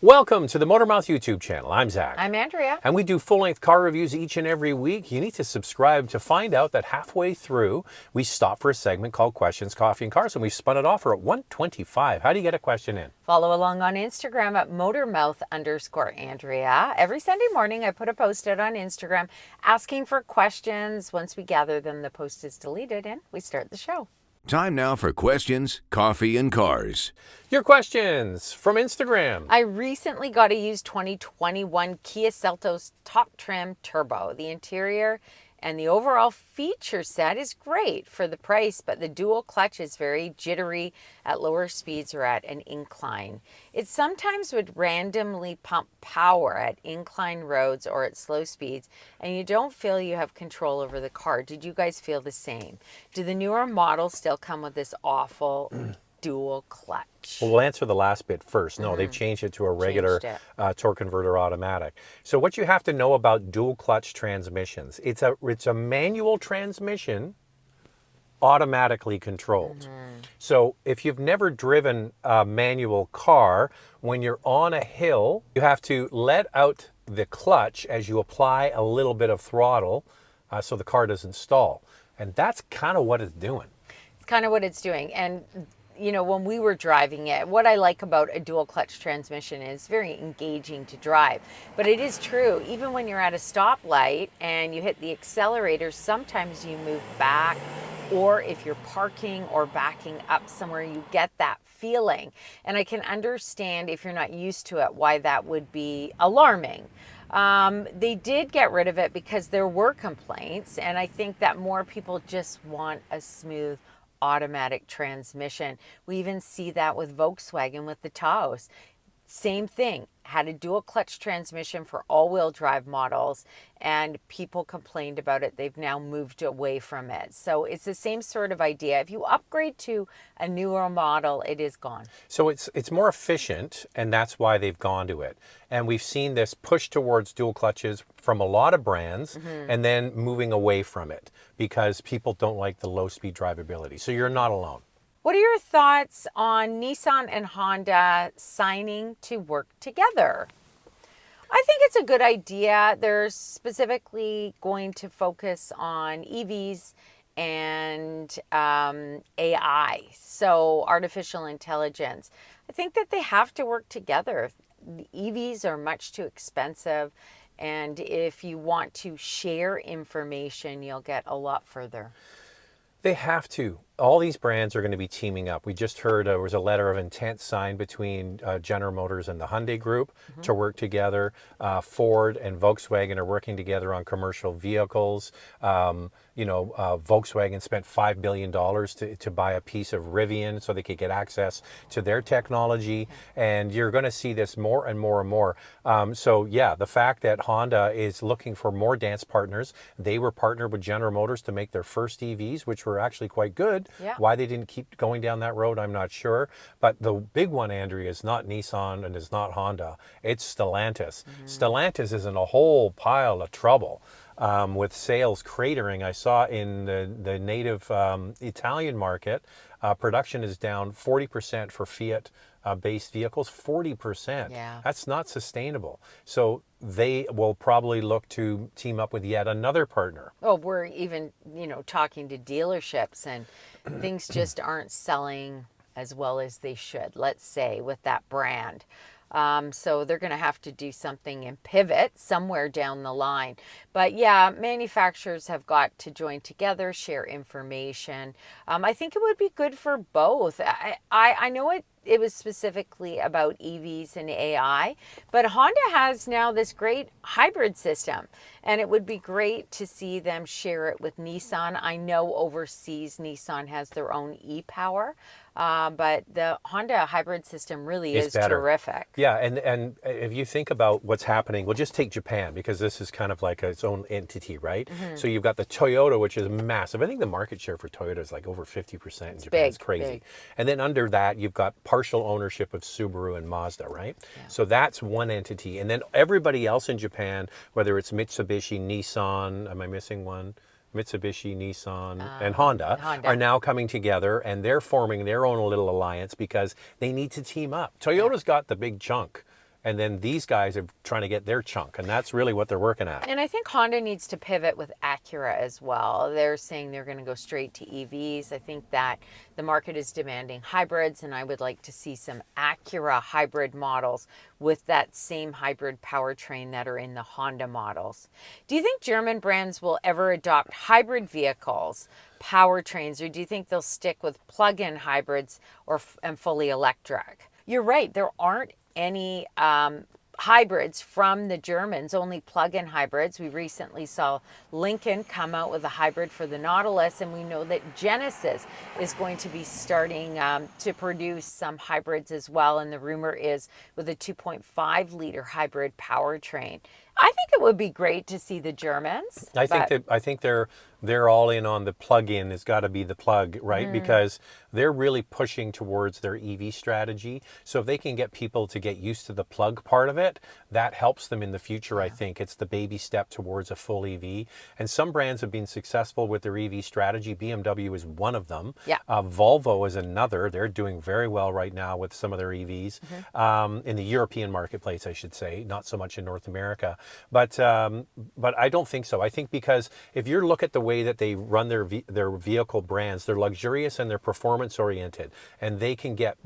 Welcome to the Motormouth YouTube channel. I'm Zach. I'm Andrea. And we do full-length car reviews each and every week. You need to subscribe to find out that halfway through, we stop for a segment called Questions, Coffee, and Cars, and we spun it off for at 1:25. How do you get a question in? Follow along on Instagram at motormouth_Andrea. Every Sunday morning, I put a post out on Instagram asking for questions. Once we gather them, the post is deleted and we start the show. Time now for Questions, Coffee, and Cars. Your questions from Instagram. I recently got a used 2021 Kia Seltos top trim turbo. The interior and the overall feature set is great for the price, but the dual clutch is very jittery at lower speeds or at an incline. It sometimes would randomly pump power at incline roads or at slow speeds, and you don't feel you have control over the car. Did you guys feel the same? Do the newer models still come with this awful dual clutch? Well, we'll answer the last bit first. No, they've changed it to a regular torque converter automatic. So what you have to know about dual clutch transmissions, it's a manual transmission automatically controlled. So if you've never driven a manual car, when you're on a hill, you have to let out the clutch as you apply a little bit of throttle so the car doesn't stall. And that's kind of what it's doing. It's kind of what it's doing. And you know, when we were driving it, what I like about a dual clutch transmission is very engaging to drive. But it is true, even when you're at a stoplight and you hit the accelerator, sometimes you move back, or if you're parking or backing up somewhere, you get that feeling. And I can understand, if you're not used to it, why that would be alarming. They did get rid of it because there were complaints, and I think that more people just want a smooth automatic transmission. We even see that with Volkswagen with the Taos. Same thing, had a dual clutch transmission for all-wheel drive models, and people complained about it. They've now moved away from it. So it's the same sort of idea. If you upgrade to a newer model, it is gone. So it's more efficient, and that's why they've gone to it. And we've seen this push towards dual clutches from a lot of brands, and then moving away from it because people don't like the low-speed drivability. So you're not alone. What are your thoughts on Nissan and Honda signing to work together? I think it's a good idea. They're specifically going to focus on EVs and AI, so artificial intelligence. I think that they have to work together. The EVs are much too expensive, and if you want to share information, you'll get a lot further. They have to. All these brands are going to be teaming up. We just heard there was a letter of intent signed between General Motors and the Hyundai Group to work together. Ford and Volkswagen are working together on commercial vehicles. Volkswagen spent $5 billion to buy a piece of Rivian so they could get access to their technology. And you're going to see this more and more and more. The fact that Honda is looking for more dance partners. They were partnered with General Motors to make their first EVs, which were actually quite good. Yeah. Why they didn't keep going down that road, I'm not sure. But the big one, Andrea, is not Nissan and is not Honda. It's Stellantis. Stellantis is in a whole pile of trouble with sales cratering. I saw in the native Italian market, production is down 40% for Fiat based vehicles, 40%. Yeah. That's not sustainable. So they will probably look to team up with yet another partner. Oh, we're even, talking to dealerships, and things just aren't selling as well as they should, let's say, with that brand. So they're going to have to do something and pivot somewhere down the line. But yeah, manufacturers have got to join together, share information. I think it would be good for both. I know it was specifically about EVs and AI, but Honda has now this great hybrid system, and it would be great to see them share it with Nissan. I know overseas Nissan has their own e-Power, but the Honda hybrid system really is terrific. Yeah, and if you think about what's happening, we'll just take Japan, because this is kind of like its own entity, right? So you've got the Toyota, which is massive. I think the market share for Toyota is like over 50% in Japan. It's crazy. Big. And then under that, you've got partial ownership of Subaru and Mazda, right? Yeah. So that's one entity. And then everybody else in Japan, whether it's Mitsubishi, Nissan, am I missing one? Mitsubishi, Nissan, and Honda are now coming together, and they're forming their own little alliance because they need to team up. Toyota's got the big chunk, and then these guys are trying to get their chunk, and that's really what they're working at. And I think Honda needs to pivot with Acura as well. They're saying they're going to go straight to EVs. I think that the market is demanding hybrids, and I would like to see some Acura hybrid models with that same hybrid powertrain that are in the Honda models. Do you think German brands will ever adopt hybrid vehicles, powertrains, or do you think they'll stick with plug-in hybrids and fully electric? You're right, there aren't any hybrids from the Germans, only plug-in hybrids. We recently saw Lincoln come out with a hybrid for the Nautilus, and we know that Genesis is going to be starting to produce some hybrids as well, and the rumor is with a 2.5 liter hybrid powertrain. I think it would be great to see the Germans. I think they're all in on the plug-in. Has got to be the plug, right? Because they're really pushing towards their EV strategy. So if they can get people to get used to the plug part of it, that helps them in the future. I think it's the baby step towards a full EV. And some brands have been successful with their EV strategy. BMW is one of them. Yeah. Volvo is another. They're doing very well right now with some of their EVs in the European marketplace, I should say, not so much in North America. But I don't think so. I think because if you look at the way that they run their vehicle brands, they're luxurious and they're performance oriented, and they can get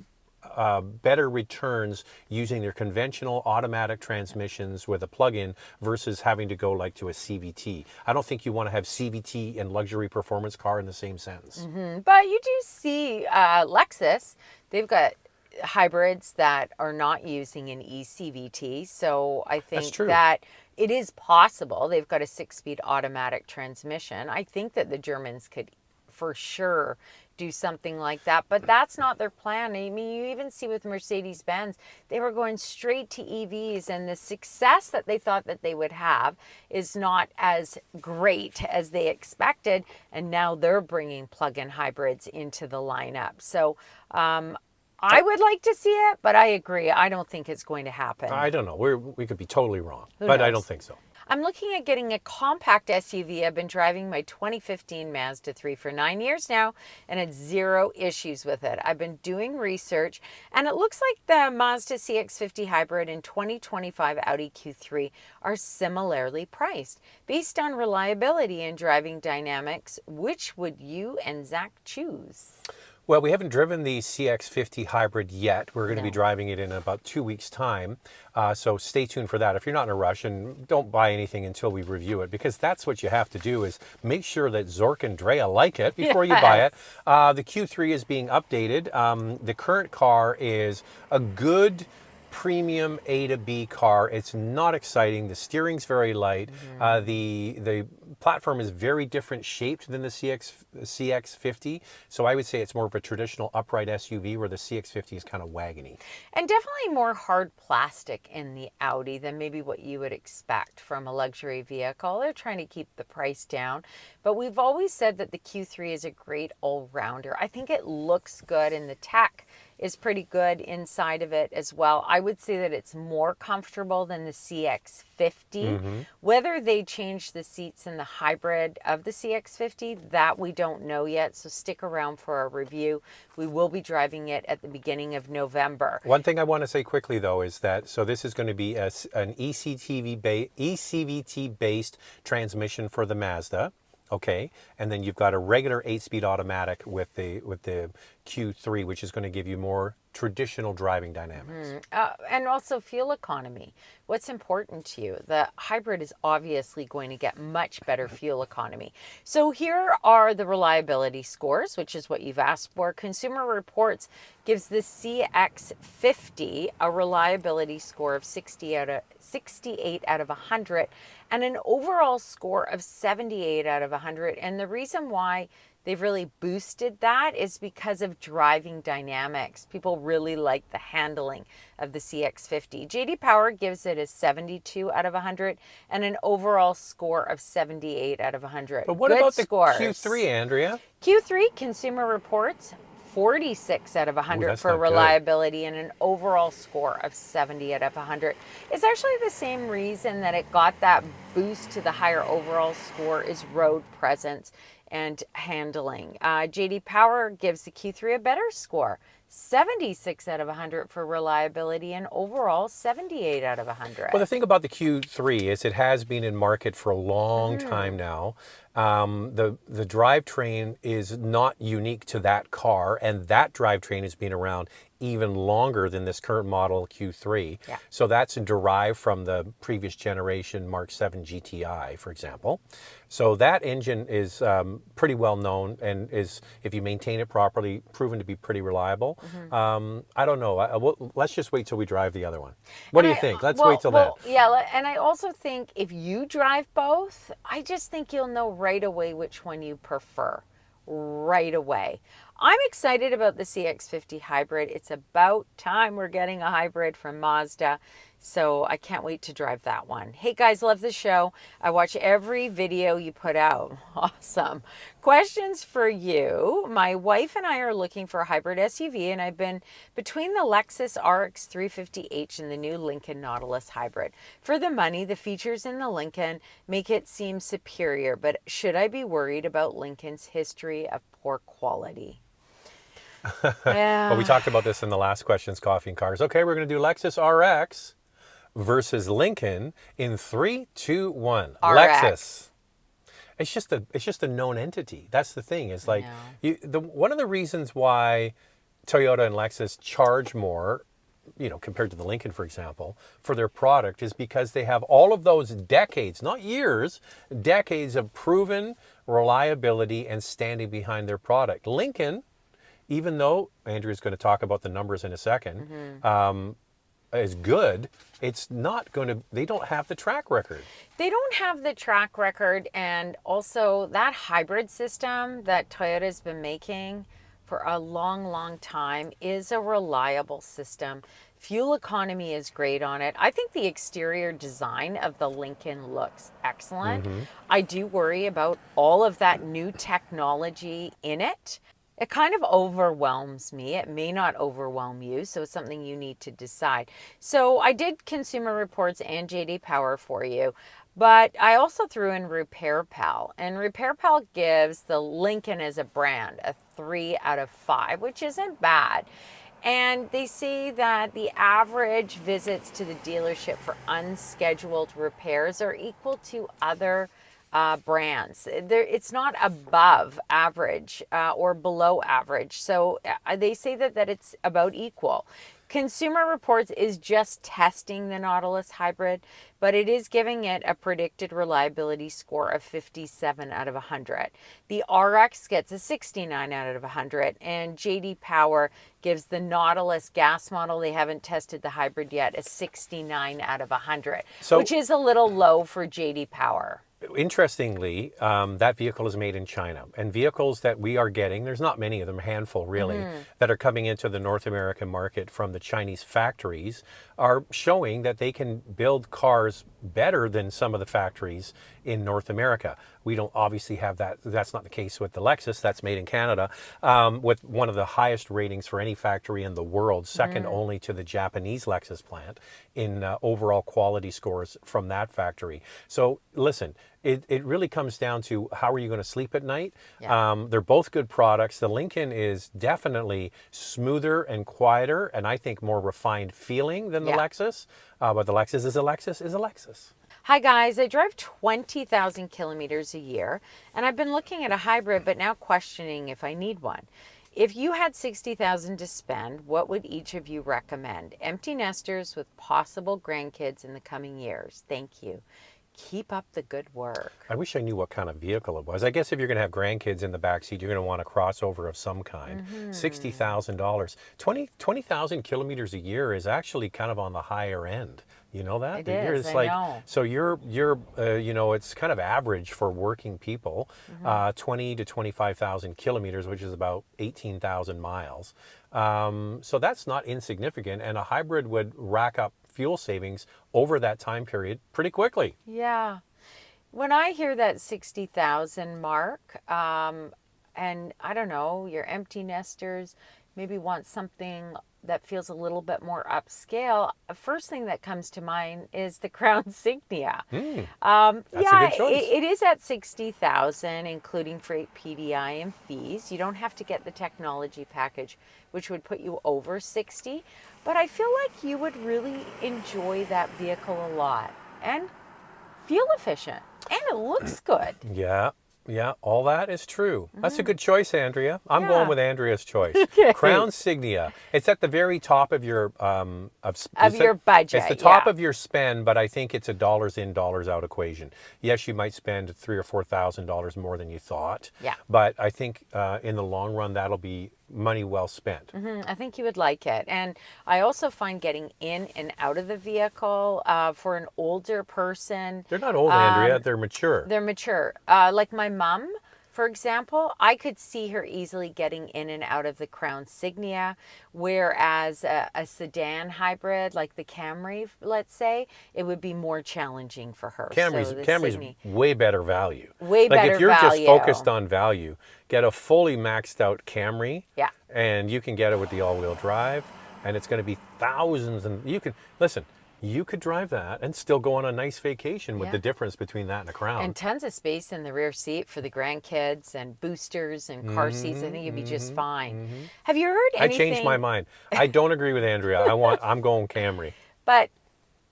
better returns using their conventional automatic transmissions with a plug-in versus having to go like to a CVT. I don't think you want to have CVT and luxury performance car in the same sentence. But you do see Lexus, they've got hybrids that are not using an eCVT. So I think that it is possible. They've got a 6-speed automatic transmission. I think that the Germans could for sure do something like that, but that's not their plan. I mean, you even see with Mercedes-Benz, they were going straight to EVs, and the success that they thought that they would have is not as great as they expected, and now they're bringing plug-in hybrids into the lineup. So I would like to see it, but I agree. I don't think it's going to happen. I don't know. We could be totally wrong, but I don't think so. I'm looking at getting a compact SUV. I've been driving my 2015 Mazda 3 for 9 years now and had zero issues with it. I've been doing research, and it looks like the Mazda CX-50 hybrid and 2025 Audi Q3 are similarly priced. Based on reliability and driving dynamics, which would you and Zach choose? Well, we haven't driven the CX-50 hybrid yet. We're going to be driving it in about 2 weeks' time. So stay tuned for that. If you're not in a rush, and don't buy anything until we review it, because that's what you have to do, is make sure that Zork and Drea like it before you buy it. The Q3 is being updated. The current car is a good premium A to B car. It's not exciting. The steering's very light. The platform is very different shaped than the CX-50. So I would say it's more of a traditional upright SUV, where the CX-50 is kind of wagony. And definitely more hard plastic in the Audi than maybe what you would expect from a luxury vehicle. They're trying to keep the price down. But we've always said that the Q3 is a great all-rounder. I think it looks good, and the tech is pretty good inside of it as well. I would say that it's more comfortable than the CX-50. Whether they change the seats in the hybrid of the CX-50, that we don't know yet, so stick around for our review. We will be driving it at the beginning of November. One thing I want to say quickly, though, is that this is going to be an eCVT-based transmission for the Mazda. Okay, and then you've got a regular 8-speed automatic with the Q3, which is going to give you more traditional driving dynamics. And also fuel economy. What's important to you? The hybrid is obviously going to get much better fuel economy. So here are the reliability scores, which is what you've asked for. Consumer Reports gives the CX-50 a reliability score of 68 out of 100 and an overall score of 78 out of 100. And the reason why they've really boosted that is because of driving dynamics. People really like the handling of the CX-50. JD Power gives it a 72 out of 100 and an overall score of 78 out of 100. But what about the Q3, Andrea? Q3, Consumer Reports, 46 out of 100 for reliability and an overall score of 70 out of 100. It's actually the same reason that it got that boost to the higher overall score is road presence and handling. JD Power gives the Q3 a better score, 76 out of 100 for reliability, and overall 78 out of 100. Well, the thing about the Q3 is it has been in market for a long time now. The drivetrain is not unique to that car, and that drivetrain has been around even longer than this current model Q3. Yeah. So that's derived from the previous generation Mark 7 GTI, for example. So that engine is pretty well known and is, if you maintain it properly, proven to be pretty reliable. I don't know. Let's just wait till we drive the other one. What do you think? Let's wait till then. Yeah, and I also think if you drive both, I just think you'll know right away which one you prefer. Right away. I'm excited about the CX-50 hybrid. It's about time we're getting a hybrid from Mazda. So I can't wait to drive that one. Hey guys, love the show. I watch every video you put out. Awesome. Questions for you. My wife and I are looking for a hybrid SUV, and I've been between the Lexus RX 350h and the new Lincoln Nautilus hybrid. For the money, the features in the Lincoln make it seem superior, but should I be worried about Lincoln's history of poor quality? Well, we talked about this in the last questions, Coffee and Cars. Okay, we're going to do Lexus RX versus Lincoln in 3, 2, 1. RX. Lexus. It's just a known entity. That's the thing. It's like one of the reasons why Toyota and Lexus charge more, compared to the Lincoln, for example, for their product is because they have all of those decades, not years, decades of proven reliability and standing behind their product. Lincoln, even though Andrew's going to talk about the numbers in a second, is good, it's not going to, they don't have the track record. They don't have the track record, and also that hybrid system that Toyota's been making for a long, long time is a reliable system. Fuel economy is great on it. I think the exterior design of the Lincoln looks excellent. I do worry about all of that new technology in it. It kind of overwhelms me. It may not overwhelm you, so it's something you need to decide. So I did Consumer Reports and JD Power for you, but I also threw in Repair Pal. And Repair Pal gives the Lincoln as a brand a 3 out of 5, which isn't bad. And they say that the average visits to the dealership for unscheduled repairs are equal to other brands. It's not above average or below average. So they say that it's about equal. Consumer Reports is just testing the Nautilus hybrid, but it is giving it a predicted reliability score of 57 out of 100. The RX gets a 69 out of 100, and JD Power gives the Nautilus gas model, they haven't tested the hybrid yet, a 69 out of 100, which is a little low for JD Power. Interestingly, that vehicle is made in China, and vehicles that we are getting, there's not many of them, a handful really, that are coming into the North American market from the Chinese factories are showing that they can build cars better than some of the factories in North America. We don't obviously have that. That's not the case with the Lexus. That's made in Canada, with one of the highest ratings for any factory in the world, second only to the Japanese Lexus plant in overall quality scores from that factory. So listen, it really comes down to how are you going to sleep at night. They're both good products. The Lincoln is definitely smoother and quieter, and I think more refined feeling than the Lexus. But the Lexus is a Lexus. Hi guys, I drive 20,000 kilometers a year, and I've been looking at a hybrid, but now questioning if I need one. If you had 60,000 to spend, what would each of you recommend? Empty nesters with possible grandkids in the coming years. Thank you. Keep up the good work. I wish I knew what kind of vehicle it was. I guess if you're going to have grandkids in the backseat, you're going to want a crossover of some kind. $60,000. 20,000 kilometers a year is actually kind of on the higher end. You know that? It is, I know. So you're it's kind of average for working people, 20 to 25,000 kilometers, which is about 18,000 miles. So that's not insignificant, and a hybrid would rack up fuel savings over that time period pretty quickly. Yeah. When I hear that 60,000 mark, and I don't know, your empty nesters, maybe want something that feels a little bit more upscale, first thing that comes to mind is the Crown Signia. That's a good choice. It is at 60,000, including freight, PDI, and fees. You don't have to get the technology package, which would put you over 60. But I feel like you would really enjoy that vehicle a lot, and fuel efficient, and it looks good. Yeah, yeah, all that is true. That's a good choice, Andrea. I'm Yeah. going with Andrea's choice. Okay. Crown Signia. It's at the very top of your Your budget. It's the top yeah. of your spend, but I think it's a dollars in, dollars out equation. Yes, you might spend $3,000 or $4,000 more than you thought. Yeah. But I think in the long run, that'll be money well spent. I think you would like it. And I also find getting in and out of the vehicle for an older person. They're not old, Andrea. They're mature. They're mature. Like my mom, for example, I could see her easily getting in and out of the Crown Signia, whereas a sedan hybrid like the Camry, let's say, it would be more challenging for her. Camry's Signia. way better value. Way like better if you're value. just focused on value, get a fully maxed out Camry. Yeah. And you can get it with the all-wheel drive, and it's going to be thousands. And you could drive that and still go on a nice vacation with Yeah. the difference between that and a Crown. And tons of space in the rear seat for the grandkids and boosters and car seats. I think you'd be just fine. Have you heard I anything? changed my mind. I don't agree with Andrea. I'm going Camry. But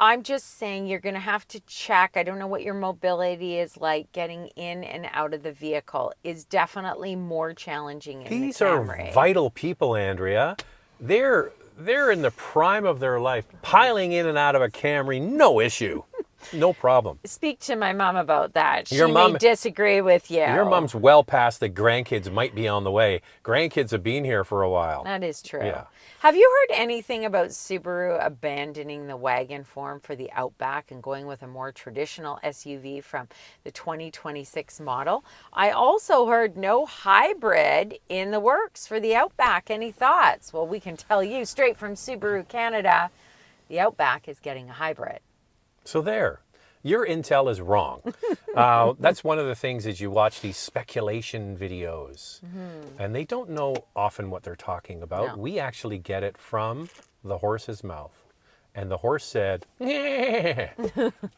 I'm just saying you're going to have to check. I don't know what your mobility is like. Getting in and out of the vehicle is definitely more challenging in These the are Camry. vital people, Andrea. They're in the prime of their life, piling in and out of a Camry, no issue, no problem. Speak to my mom about that. Your She mom- may disagree with you. Your mom's well past the grandkids might be on the way. Grandkids have been here for a while. That is true. Yeah. Have you heard anything about Subaru abandoning the wagon form for the Outback and going with a more traditional SUV from the 2026 model? I also heard no hybrid in the works for the Outback. Any thoughts? Well, we can tell you straight from Subaru Canada, the Outback is getting a hybrid. So there, your intel is wrong. That's one of the things is you watch these speculation videos, and they don't know often what they're talking about. No. We actually get it from the horse's mouth. And the horse said, "Yeah,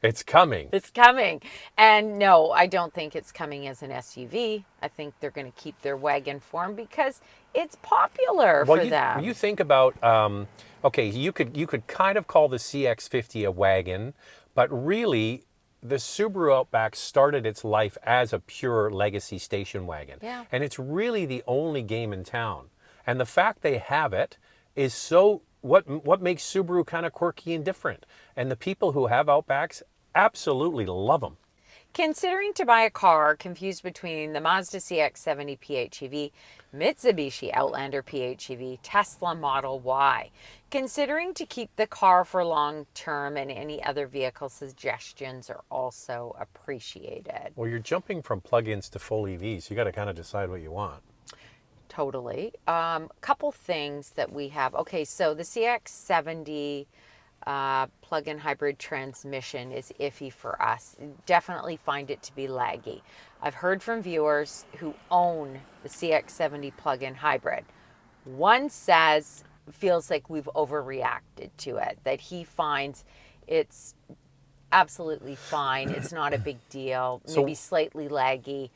it's coming." It's coming. And no, I don't think it's coming as an SUV. I think they're going to keep their wagon form because it's popular for them. You think about, okay, you could kind of call the CX-50 a wagon, but really the Subaru Outback started its life as a pure legacy station wagon. Yeah. And it's really the only game in town. And the fact they have it is so, what makes Subaru kind of quirky and different. And the people who have Outbacks absolutely love them. Considering to buy a car, confused between the Mazda CX-50 PHEV, Mitsubishi Outlander PHEV, Tesla Model Y. Considering to keep the car for long term, and any other vehicle suggestions are also appreciated. Well, you're jumping from plug-ins to full EVs. You got to kind of decide what you want. Totally. Couple things that we have. Okay, so the CX-70 plug-in hybrid transmission is iffy for us. Definitely find it to be laggy. I've heard from viewers who own the CX-70 plug-in hybrid. One feels like we've overreacted to it, that he finds it's absolutely fine. It's not a big deal, maybe slightly laggy.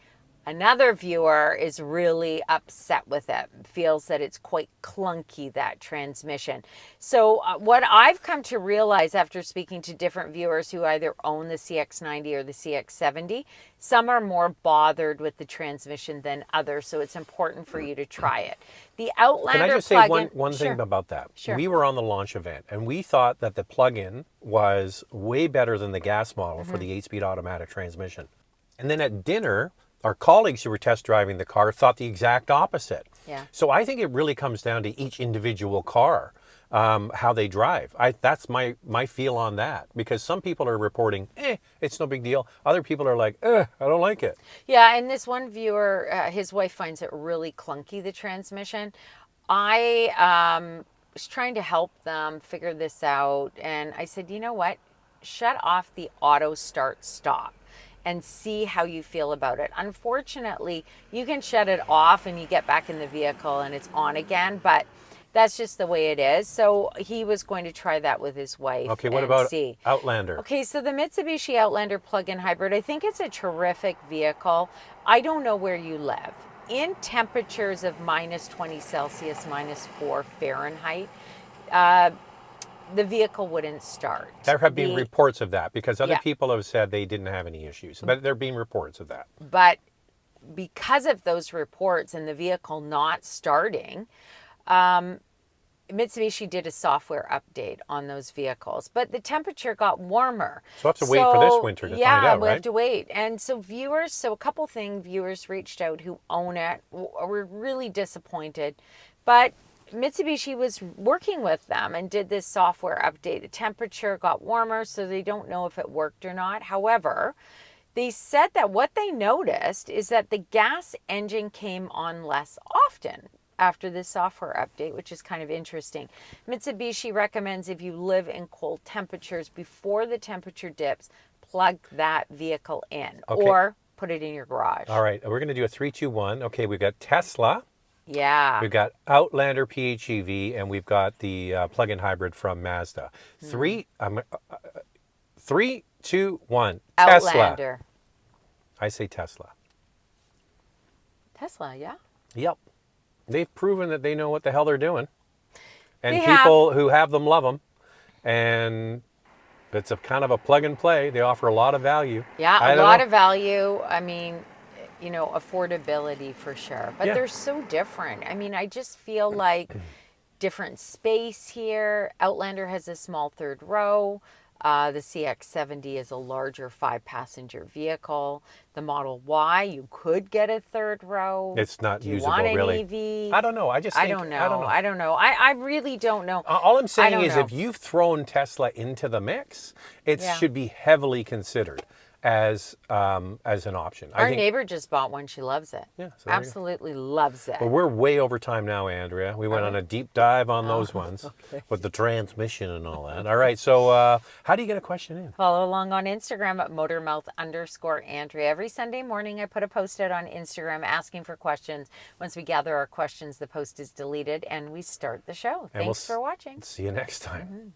Another viewer is really upset with it, feels that it's quite clunky, that transmission. So what I've come to realize after speaking to different viewers who either own the CX-90 or the CX-70, some are more bothered with the transmission than others, so it's important for you to try it. The Outlander Can I just say plug-in, one thing about that? Sure. We were on the launch event, and we thought that the plug-in was way better than the gas model for the 8-speed automatic transmission. And then at dinner, our colleagues who were test driving the car thought the exact opposite. Yeah. So I think it really comes down to each individual car, how they drive. That's my feel on that, because some people are reporting, it's no big deal. Other people are like, I don't like it. Yeah, and this one viewer, his wife finds it really clunky, the transmission. I was trying to help them figure this out, and I said, you know what? Shut off the auto start stop. and see how you feel about it. Unfortunately, you can shut it off and you get back in the vehicle and it's on again, but that's just the way it is. So he was going to try that with his wife. Okay, what and about see. Outlander? Okay, so the Mitsubishi Outlander plug-in hybrid, I think it's a terrific vehicle. I don't know where you live. In temperatures of minus 20 Celsius, minus 4 Fahrenheit, the vehicle wouldn't start. There have been reports of that because other Yeah. people have said they didn't have any issues, but there have been reports of that. But because of those reports and the vehicle not starting, Mitsubishi did a software update on those vehicles, but the temperature got warmer. So we'll have to wait for this winter to find out, Yeah, we right? have to wait. And so a couple viewers reached out who own it, were really disappointed, but Mitsubishi was working with them and did this software update. The temperature got warmer, so they don't know if it worked or not. However, they said that what they noticed is that the gas engine came on less often after this software update, which is kind of interesting. Mitsubishi recommends if you live in cold temperatures, before the temperature dips, plug that vehicle in or put it in your garage. All right, we're going to do a 3, 2, 1. Okay, we've got Tesla. Yeah. We've got Outlander PHEV, and we've got the plug-in hybrid from Mazda. 3, 2, 1. Tesla. Outlander. I say Tesla. Tesla, yeah. Yep. They've proven that they know what the hell they're doing. And They people who have them love them. And it's a kind of a plug and play. They offer a lot of value. Yeah, a lot of value. I mean, affordability for sure. But they're so different. I mean, I just feel like different space here. Outlander has a small third row. The CX-50 is a larger 5-passenger vehicle. The Model Y, you could get a third row. It's not Do you usable, want an really. EV? I don't know. I don't know. I really don't know. All I'm saying is know. if you've thrown Tesla into the mix, it Yeah. should be heavily considered as an option. Our neighbor just bought one. She loves it. Yeah, so there you go. Absolutely loves it. Well, we're way over time now, Andrea. We went on a deep dive on those ones with the transmission and all that. All right, so how do you get a question in? Follow along on Instagram at motormouth_Andrea. Every Sunday morning, I put a post out on Instagram asking for questions. Once we gather our questions, the post is deleted and we start the show. Thanks for watching. See you next time.